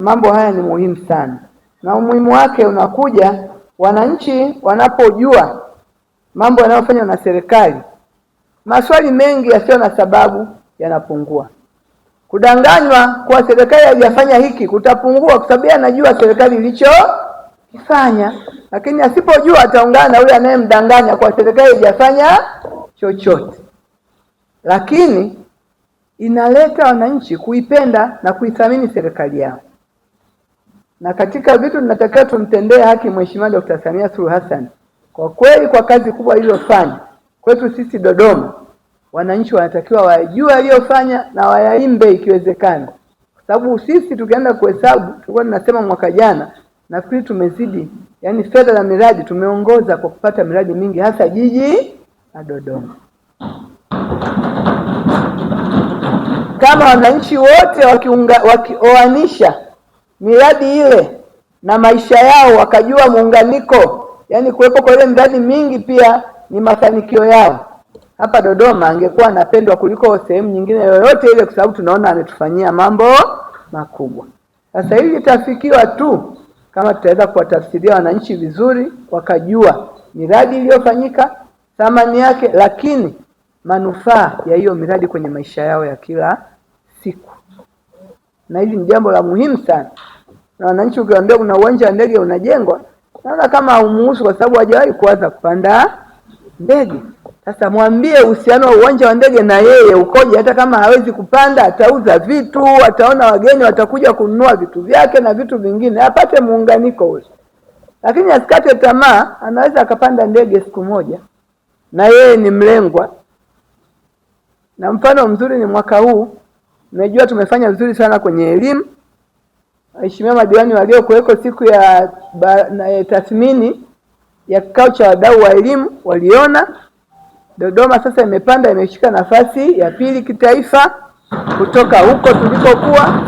Mambo haya ni muhimu sana, na umuhimu wake unakuja wananchi wanapojua mambo yanayofanywa na serikali, maswali mengi yasiyo na sababu yanapungua. Kudanganywa kwa serikali haijafanya hiki kutapungua, kwa sababu anajua serikali ilichokifanya. Lakini asipojua ataungana na yule anayemdanganya kwa serikali haijafanya chochote. Lakini inaleta wananchi kuipenda na kuithamini serikali yao. Na katika vitu tunatakiwa tumtendee haki Mheshimiwa Dr. Samia Suluhu Hassan, kwa kweli kwa kazi kubwa iliyofanya kwetu sisi Dodoma, wananchi wanatakiwa wajue aliyofanya na wayaimbe ikiwezekana. Kwa sababu sisi tukienda kuhesabu, tulikuwa tunasema mwaka jana, nafikiri tumezidi, yani fedha na miradi tumeongoza kwa kupata miradi mingi, hasa jiji la Dodoma. Kama wananchi wote wakioanisha miradi ile na maisha yao, wakajua muunganiko, yani kuwepo kwa ile miradi mingi pia ni mafanikio yao, hapa Dodoma angekuwa anapendwa kuliko sehemu nyingine yoyote ile, kwa sababu tunaona ametufanyia mambo makubwa. Sasa hili litafikiwa tu kama tutaweza kuwatafsiria wananchi vizuri, wakajua miradi iliyofanyika, thamani yake, lakini manufaa ya hiyo miradi kwenye maisha yao ya kila siku. Na hili ni jambo la muhimu sana. Na wananchi ukiwaambia kuna uwanja wa ndege unajengwa, naona kama haumuhusu, kwa sababu hajawahi kuanza kupanda ndege. Sasa mwambie uhusiano wa uwanja wa ndege na yeye ukoje. Hata kama hawezi kupanda, atauza vitu, ataona wageni watakuja kununua vitu vyake na vitu vingine, apate muunganiko ule. Lakini asikate tamaa, anaweza akapanda ndege siku moja na yeye ni mlengwa. Na mfano mzuri ni mwaka huu. Nimejua tumefanya vizuri sana kwenye elimu. Waheshimiwa madiwani waliokuweko siku ya tathmini ya kikao cha wadau wa elimu waliona Dodoma sasa imepanda, imeshika nafasi ya pili kitaifa kutoka huko tulikokuwa.